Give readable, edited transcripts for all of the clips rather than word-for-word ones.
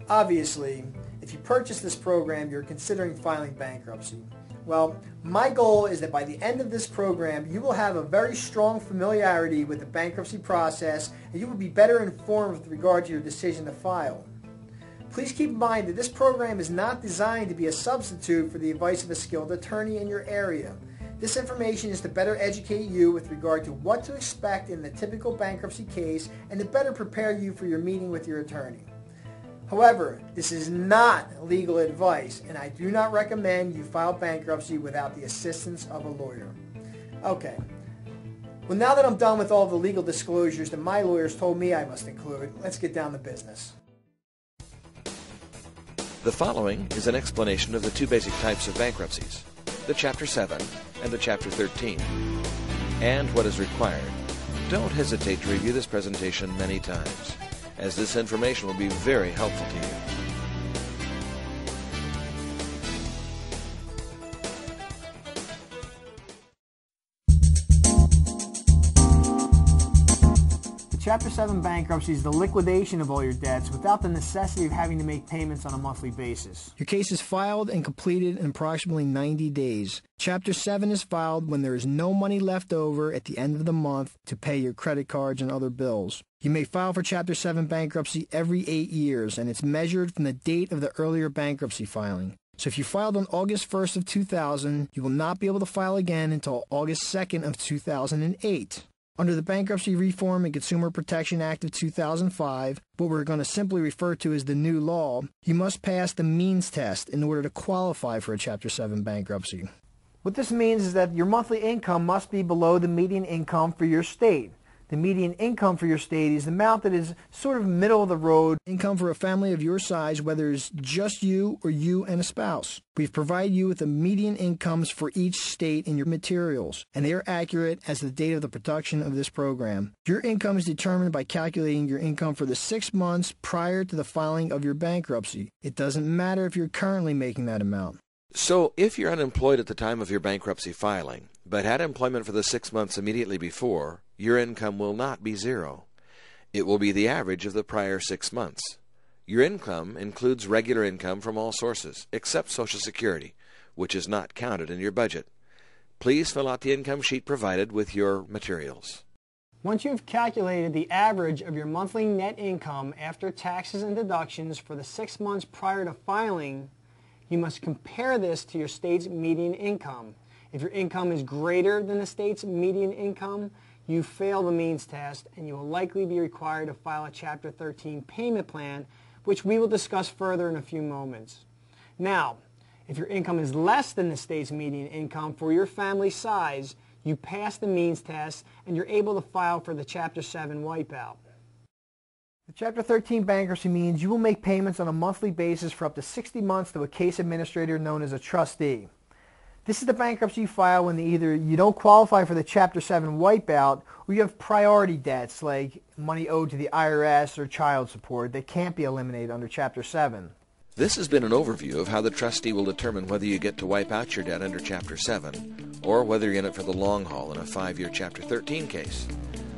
Obviously, if you purchase this program, you're considering filing bankruptcy. Well, my goal is that by the end of this program, you will have a very strong familiarity with the bankruptcy process and you will be better informed with regard to your decision to file. Please keep in mind that this program is not designed to be a substitute for the advice of a skilled attorney in your area. This information is to better educate you with regard to what to expect in the typical bankruptcy case and to better prepare you for your meeting with your attorney. However, this is not legal advice, and I do not recommend you file bankruptcy without the assistance of a lawyer. Okay. Well, now that I'm done with all the legal disclosures that my lawyers told me I must include, let's get down to business. The following is an explanation of the two basic types of bankruptcies, the Chapter 7 and the Chapter 13, and what is required. Don't hesitate to review this presentation many times, as this information will be very helpful to you. Chapter 7 bankruptcy is the liquidation of all your debts without the necessity of having to make payments on a monthly basis. Your case is filed and completed in approximately 90 days. Chapter 7 is filed when there is no money left over at the end of the month to pay your credit cards and other bills. You may file for Chapter 7 bankruptcy every 8 years, and it's measured from the date of the earlier bankruptcy filing. So if you filed on August 1st of 2000, you will not be able to file again until August 2nd of 2008. Under the Bankruptcy Reform and Consumer Protection Act of 2005, what we're going to simply refer to as the new law, you must pass the means test in order to qualify for a Chapter 7 bankruptcy. What this means is that your monthly income must be below the median income for your state. The median income for your state is the amount that is sort of middle of the road income for a family of your size, whether it's just you or you and a spouse. We've provided you with the median incomes for each state in your materials, and they are accurate as the date of the production of this program. Your income is determined by calculating your income for the 6 months prior to the filing of your bankruptcy. It doesn't matter if you're currently making that amount. So, if you're unemployed at the time of your bankruptcy filing, but had employment for the 6 months immediately before, your income will not be zero. It will be the average of the prior 6 months. Your income includes regular income from all sources, except Social Security, which is not counted in your budget. Please fill out the income sheet provided with your materials. Once you've calculated the average of your monthly net income after taxes and deductions for the 6 months prior to filing, you must compare this to your state's median income. If your income is greater than the state's median income, you fail the means test and you will likely be required to file a Chapter 13 payment plan, which we will discuss further in a few moments. Now, if your income is less than the state's median income for your family size, you pass the means test and you're able to file for the Chapter 7 wipeout. The Chapter 13 bankruptcy means you will make payments on a monthly basis for up to 60 months to a case administrator known as a trustee. This is the bankruptcy you file when either you don't qualify for the Chapter 7 wipeout or you have priority debts like money owed to the IRS or child support that can't be eliminated under Chapter 7. This has been an overview of how the trustee will determine whether you get to wipe out your debt under Chapter 7 or whether you're in it for the long haul in a 5-year Chapter 13 case.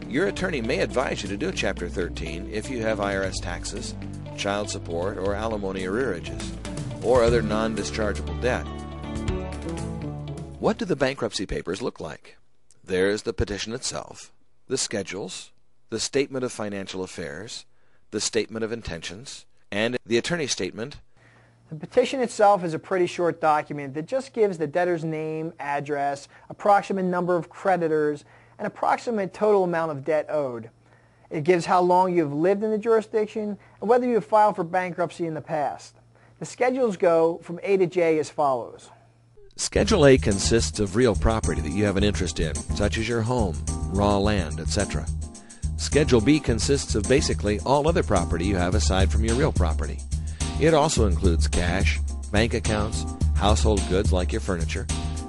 Your attorney may advise you to do Chapter 13 if you have IRS taxes, child support, or alimony arrearages, or other non-dischargeable debt. What do the bankruptcy papers look like? There's the petition itself, the schedules, the statement of financial affairs, the statement of intentions, and the attorney's statement. The petition itself is a pretty short document that just gives the debtor's name, address, approximate number of creditors, and approximate total amount of debt owed. It gives how long you have lived in the jurisdiction and whether you have filed for bankruptcy in the past. The schedules go from A to J as follows. Schedule A consists of real property that you have an interest in, such as your home, raw land, etc. Schedule B consists of basically all other property you have aside from your real property. It also includes cash, bank accounts, household goods like your furniture,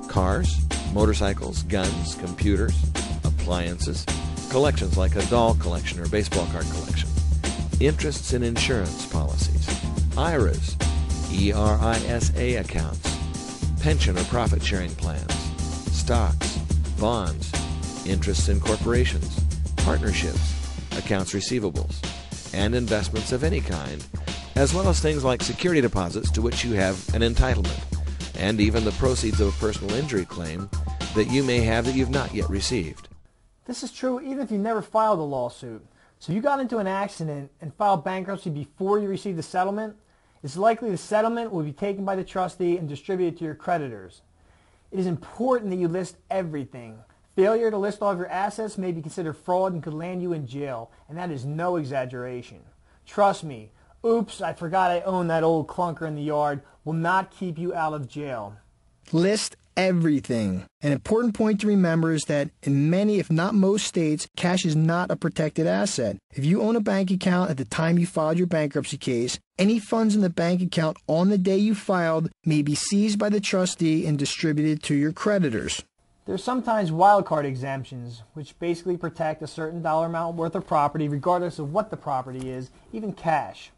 cars, motorcycles, guns, computers, appliances, collections like a doll collection or baseball card collection, interests in insurance policies, IRAs, ERISA accounts, pension or profit-sharing plans, stocks, bonds, interests in corporations, partnerships, accounts receivables, and investments of any kind, as well as things like security deposits to which you have an entitlement, and even the proceeds of a personal injury claim that you may have that you've not yet received. This is true even if you never filed a lawsuit. So if you got into an accident and filed bankruptcy before you received the settlement, it's likely the settlement will be taken by the trustee and distributed to your creditors. It is important that you list everything. Failure to list all of your assets may be considered fraud and could land you in jail, and that is no exaggeration. Trust me, oops, I forgot I own that old clunker in the yard will not keep you out of jail. List everything. An important point to remember is that in many, if not most states, cash is not a protected asset. If you own a bank account at the time you filed your bankruptcy case, any funds in the bank account on the day you filed may be seized by the trustee and distributed to your creditors. There's sometimes wildcard exemptions, which basically protect a certain dollar amount worth of property regardless of what the property is, even cash.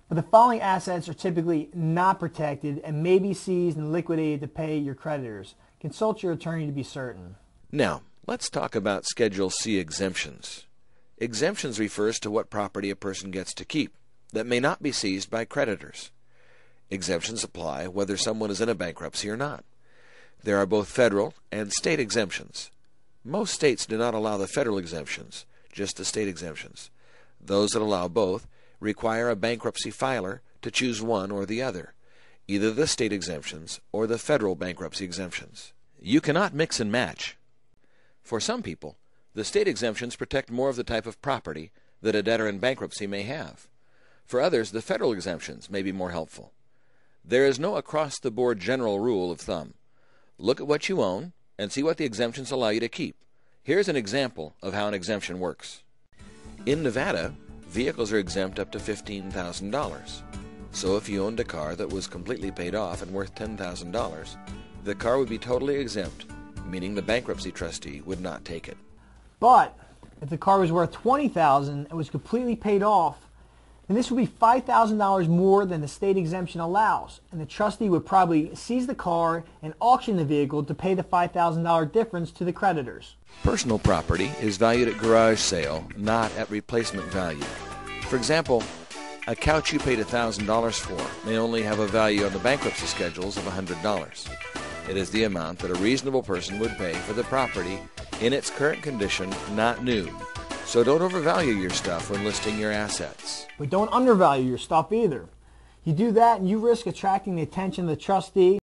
But the following assets are typically not protected and may be seized and liquidated to pay your creditors. Consult your attorney to be certain. Now, let's talk about Schedule C exemptions. Exemptions refers to what property a person gets to keep that may not be seized by creditors. Exemptions apply whether someone is in a bankruptcy or not. There are both federal and state exemptions. Most states do not allow the federal exemptions, just the state exemptions. Those that allow both require a bankruptcy filer to choose one or the other, either the state exemptions or the federal bankruptcy exemptions. You cannot mix and match. For some people, the state exemptions protect more of the type of property that a debtor in bankruptcy may have. For others, the federal exemptions may be more helpful. There is no across-the-board general rule of thumb. Look at what you own and see what the exemptions allow you to keep. Here's an example of how an exemption works. In Nevada, vehicles are exempt up to $15,000. So if you owned a car that was completely paid off and worth $10,000, the car would be totally exempt, meaning the bankruptcy trustee would not take it. But if the car was worth $20,000 and was completely paid off, then this would be $5,000 more than the state exemption allows, and the trustee would probably seize the car and auction the vehicle to pay the $5,000 difference to the creditors. Personal property is valued at garage sale, not at replacement value. For example, a couch you paid $1,000 for may only have a value on the bankruptcy schedules of $100. It is the amount that a reasonable person would pay for the property in its current condition, not new. So don't overvalue your stuff when listing your assets. But don't undervalue your stuff either. You do that and you risk attracting the attention of the trustee